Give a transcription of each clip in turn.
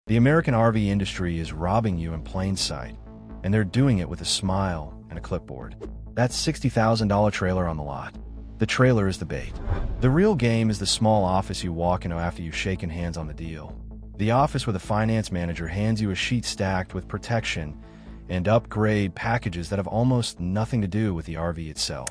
The American RV industry is robbing you in plain sight, and they're doing it with a smile and a clipboard. That $60,000 trailer on the lot. The trailer is the bait. The real game is the small office you walk into after you've shaken hands on the deal. The office where the finance manager hands you a sheet stacked with protection and upgrade packages that have almost nothing to do with the RV itself.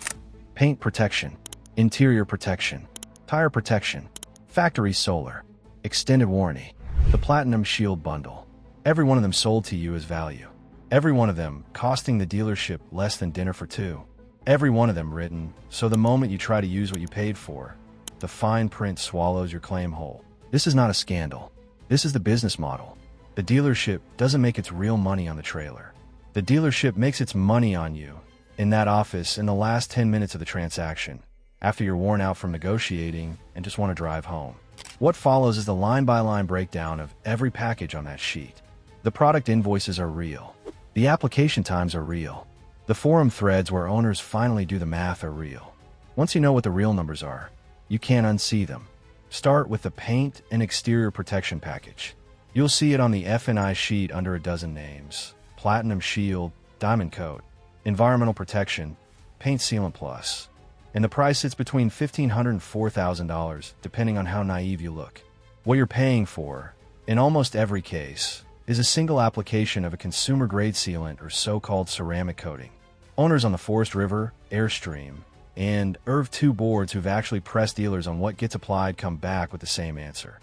Paint protection, interior protection, tire protection, factory solar, extended warranty, the Platinum Shield bundle. Every one of them sold to you as value. Every one of them costing the dealership less than dinner for two. Every one of them written so the moment you try to use what you paid for, the fine print swallows your claim whole. This is not a scandal. This is the business model. The dealership doesn't make its real money on the trailer. The dealership makes its money on you in that office in the last 10 minutes of the transaction, after you're worn out from negotiating and just want to drive home. What follows is the line-by-line breakdown of every package on that sheet. The product invoices are real. The application times are real. The forum threads where owners finally do the math are real. Once you know what the real numbers are, you can't unsee them. Start with the paint and exterior protection package. You'll see it on the F&I sheet under a dozen names. Platinum Shield, Diamond Coat, Environmental Protection, Paint Sealant Plus. And the price sits between $1,500 and $4,000, depending on how naive you look. What you're paying for, in almost every case, is a single application of a consumer-grade sealant or so-called ceramic coating. Owners on the Forest River, Airstream, and ERV2 boards who've actually pressed dealers on what gets applied come back with the same answer.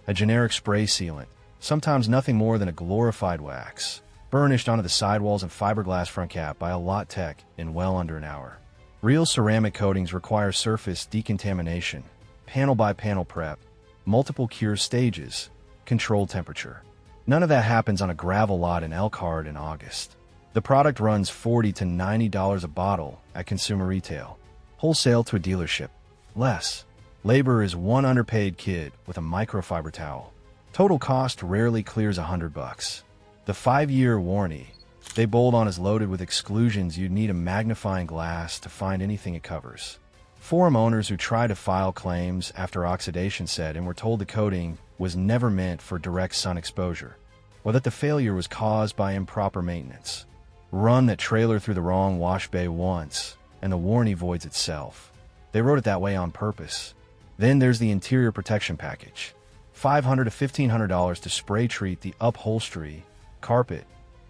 A generic spray sealant, sometimes nothing more than a glorified wax, burnished onto the sidewalls and fiberglass front cap by a lot tech in well under an hour. Real ceramic coatings require surface decontamination, panel-by-panel prep, multiple cure stages, controlled temperature. None of that happens on a gravel lot in Elkhart in August. The product runs $40 to $90 a bottle at consumer retail. Wholesale to a dealership, less. Labor is one underpaid kid with a microfiber towel. Total cost rarely clears $100. The 5-year warranty they bold on is loaded with exclusions you'd need a magnifying glass to find anything it covers. Forum owners who tried to file claims after oxidation set and were told the coating was never meant for direct sun exposure, or that the failure was caused by improper maintenance. Run that trailer through the wrong wash bay once, and the warranty voids itself. They wrote it that way on purpose. Then there's the interior protection package. $500 to $1,500 to spray treat the upholstery, carpet,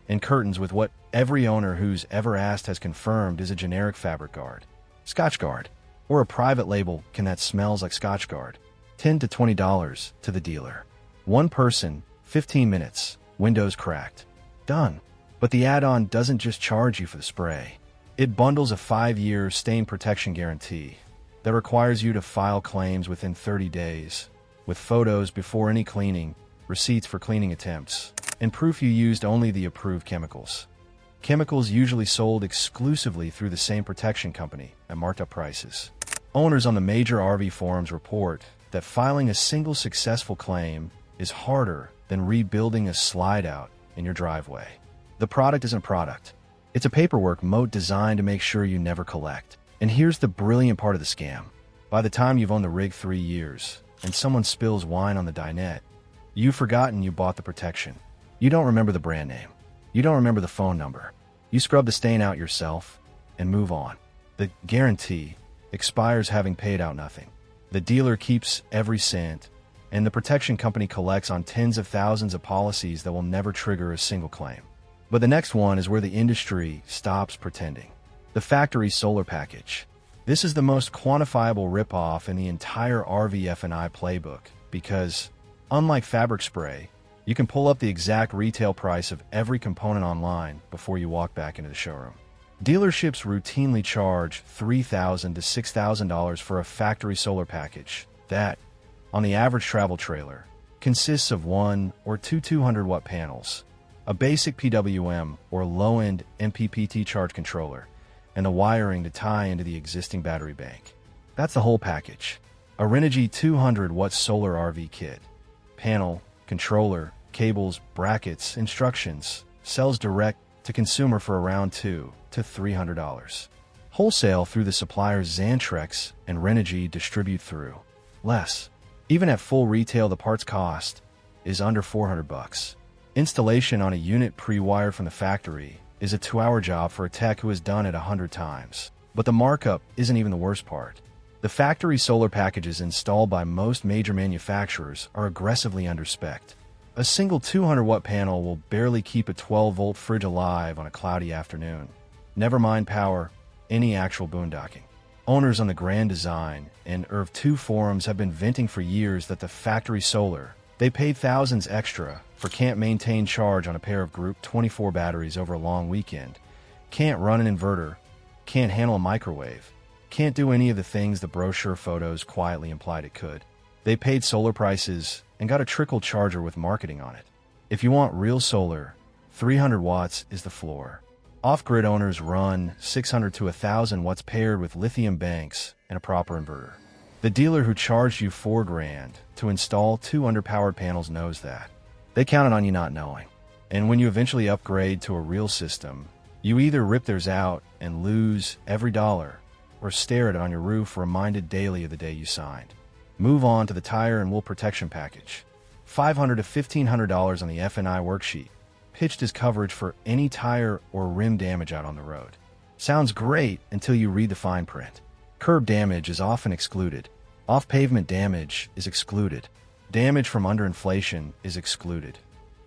and curtains with what every owner who's ever asked has confirmed is a generic fabric guard. Scotch Guard, or a private label that smells like Scotch Guard. $10 to $20 to the dealer. One person, 15 minutes, windows cracked. Done. But the add-on doesn't just charge you for the spray. It bundles a 5-year stain protection guarantee that requires you to file claims within 30 days, with photos before any cleaning, receipts for cleaning attempts, and proof you used only the approved chemicals. Chemicals usually sold exclusively through the same protection company at marked up prices. Owners on the major RV forums report that filing a single successful claim is harder than rebuilding a slide-out in your driveway. The product isn't product. It's a paperwork moat designed to make sure you never collect. And here's the brilliant part of the scam. By the time you've owned the rig 3 years, and someone spills wine on the dinette, you've forgotten you bought the protection. You don't remember the brand name. You don't remember the phone number. You scrub the stain out yourself and move on. The guarantee expires having paid out nothing. The dealer keeps every cent, and the protection company collects on tens of thousands of policies that will never trigger a single claim. But the next one is where the industry stops pretending. The factory solar package. This is the most quantifiable ripoff in the entire RV F&I playbook because, unlike fabric spray, you can pull up the exact retail price of every component online before you walk back into the showroom. Dealerships routinely charge $3,000 to $6,000 for a factory solar package that, on the average travel trailer, consists of 1 or 2 200-watt panels, a basic PWM or low-end MPPT charge controller, and the wiring to tie into the existing battery bank. That's the whole package. A Renogy 200-watt solar RV kit. Panel, controller, cables, brackets, instructions, sells direct to consumer for around $200 to $300. Wholesale through the suppliers Xantrex and Renogy distribute through. Less. Even at full retail, the parts cost is under 400 bucks. Installation on a unit pre-wired from the factory is a 2-hour job for a tech who has done it 100 times. But the markup isn't even the worst part. The factory solar packages installed by most major manufacturers are aggressively underspecced. A single 200-watt panel will barely keep a 12-volt fridge alive on a cloudy afternoon. Never mind power, any actual boondocking. Owners on the Grand Design and ERV2 forums have been venting for years that the factory solar they paid thousands extra for can't maintain charge on a pair of Group 24 batteries over a long weekend, can't run an inverter, can't handle a microwave, can't do any of the things the brochure photos quietly implied it could. They paid solar prices and got a trickle charger with marketing on it. If you want real solar, 300 watts is the floor. Off-grid owners run 600 to 1,000 watts paired with lithium banks and a proper inverter. The dealer who charged you $4,000 to install 2 underpowered panels knows that. They counted on you not knowing. And when you eventually upgrade to a real system, you either rip theirs out and lose every dollar, or stare at it on your roof reminded daily of the day you signed. Move on to the tire and wool protection package. $500 to $1,500 on the F&I worksheet, pitched as coverage for any tire or rim damage out on the road. Sounds great until you read the fine print. Curb damage is often excluded. Off-pavement damage is excluded. Damage from underinflation is excluded.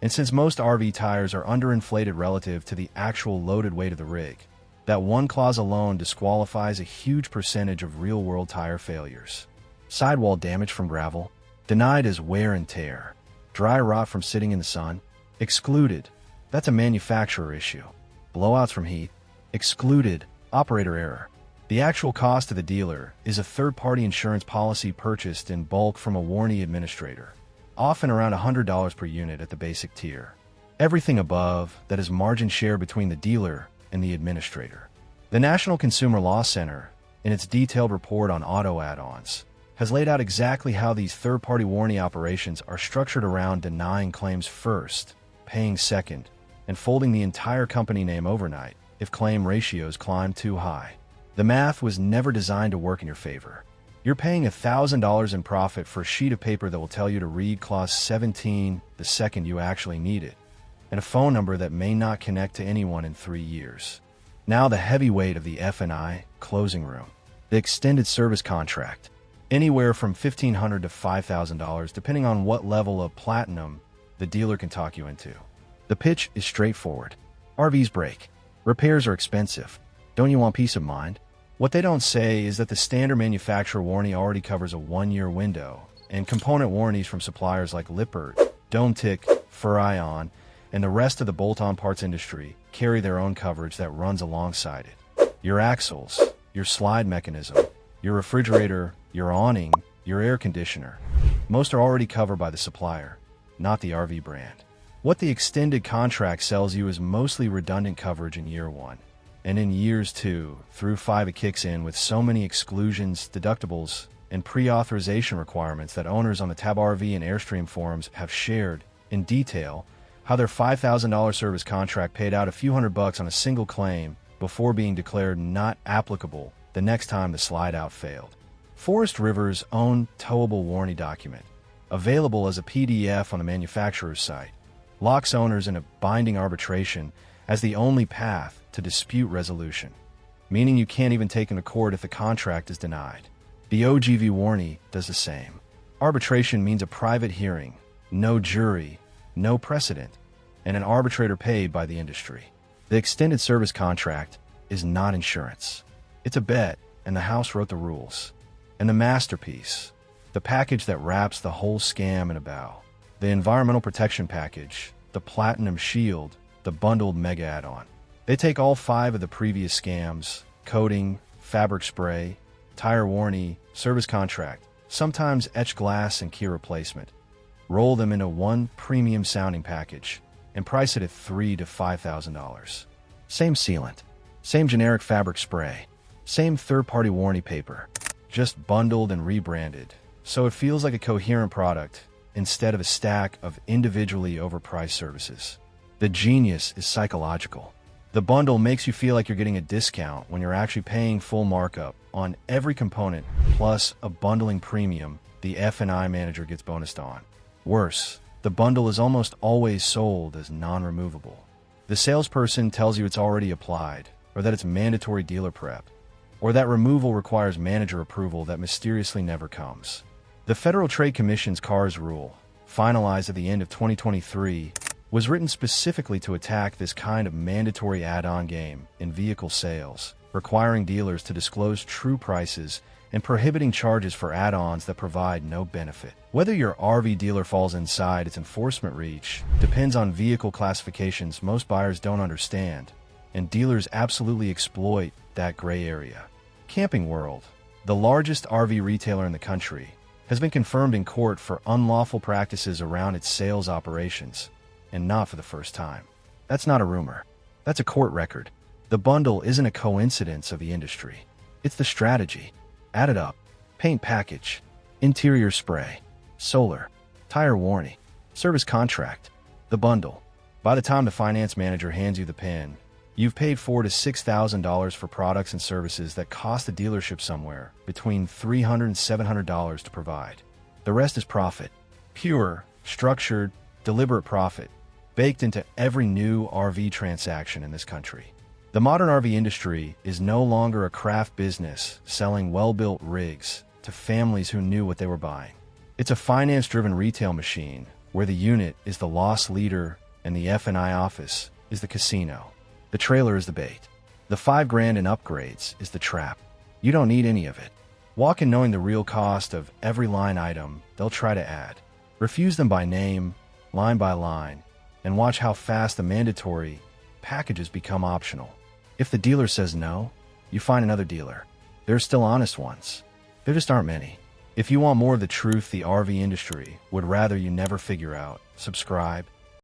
And since most RV tires are underinflated relative to the actual loaded weight of the rig, that one clause alone disqualifies a huge percentage of real-world tire failures. Sidewall damage from gravel, denied as wear and tear. Dry rot from sitting in the sun, excluded. That's a manufacturer issue. Blowouts from heat, excluded. Operator error. The actual cost to the dealer is a third-party insurance policy purchased in bulk from a warranty administrator, often around $100 per unit at the basic tier. Everything above that is margin share between the dealer and the administrator. The National Consumer Law Center, in its detailed report on auto add-ons, has laid out exactly how these third-party warranty operations are structured around denying claims first, paying second, and folding the entire company name overnight if claim ratios climb too high. The math was never designed to work in your favor. You're paying $1,000 in profit for a sheet of paper that will tell you to read Clause 17 the second you actually need it, and a phone number that may not connect to anyone in 3 years. Now the heavyweight of the F&I closing room. The extended service contract. Anywhere from $1,500 to $5,000 depending on what level of platinum the dealer can talk you into. The pitch is straightforward. RVs break. Repairs are expensive. Don't you want peace of mind? What they don't say is that the standard manufacturer warranty already covers a 1-year window, and component warranties from suppliers like Lippert, Dometic, Furrion, and the rest of the bolt-on parts industry carry their own coverage that runs alongside it. Your axles, your slide mechanism, your refrigerator, your awning, your air conditioner. Most are already covered by the supplier, not the RV brand. What the extended contract sells you is mostly redundant coverage in year 1. And in years 2 through 5 it kicks in with so many exclusions, deductibles, and pre-authorization requirements that owners on the Tab RV and Airstream forums have shared in detail how their $5,000 service contract paid out a few $100 on a single claim before being declared not applicable the next time the slide-out failed. Forest River's own towable warranty document, available as a PDF on the manufacturer's site, locks owners in a binding arbitration as the only path to dispute resolution, meaning you can't even take him to court if the contract is denied. The OGV warranty does the same. Arbitration means a private hearing, no jury, no precedent, and an arbitrator paid by the industry. The extended service contract is not insurance. It's a bet, and the house wrote the rules. And the masterpiece, the package that wraps the whole scam in a bow. The environmental protection package, the platinum shield, the bundled mega add-on. They take all 5 of the previous scams, coating, fabric spray, tire warranty, service contract, sometimes etched glass and key replacement, roll them into one premium sounding package, and price it at $3,000 to $5,000. Same sealant, same generic fabric spray, same third-party warranty paper, just bundled and rebranded, so it feels like a coherent product instead of a stack of individually overpriced services. The genius is psychological. The bundle makes you feel like you're getting a discount when you're actually paying full markup on every component, plus a bundling premium the F&I manager gets bonused on. Worse, The bundle is almost always sold as non-removable. The salesperson tells you it's already applied, or that it's mandatory dealer prep, or that removal requires manager approval that mysteriously never comes. The Federal Trade Commission's CARS rule, finalized at the end of 2023, was written specifically to attack this kind of mandatory add-on game in vehicle sales, requiring dealers to disclose true prices and prohibiting charges for add-ons that provide no benefit. Whether your RV dealer falls inside its enforcement reach depends on vehicle classifications most buyers don't understand, and dealers absolutely exploit that gray area. Camping World, the largest RV retailer in the country, has been confirmed in court for unlawful practices around its sales operations, and not for the first time. That's not a rumor. That's a court record. The bundle isn't a coincidence of the industry. It's the strategy. Add it up. Paint package. Interior spray. Solar. Tire warranty. Service contract. The bundle. By the time the finance manager hands you the PIN, you've paid $4,000 to $6,000 for products and services that cost the dealership somewhere between $300 and $700 to provide. The rest is profit. Pure, structured, deliberate profit, baked into every new RV transaction in this country. The modern RV industry is no longer a craft business selling well-built rigs to families who knew what they were buying. It's a finance-driven retail machine where the unit is the loss leader and the F&I office is the casino. The trailer is the bait. The $5,000 in upgrades is the trap. You don't need any of it. Walk in knowing the real cost of every line item they'll try to add. Refuse them by name, line by line, and watch how fast the mandatory packages become optional. If the dealer says no, you find another dealer. There are still honest ones. There just aren't many. If you want more of the truth the RV industry would rather you never figure out, subscribe,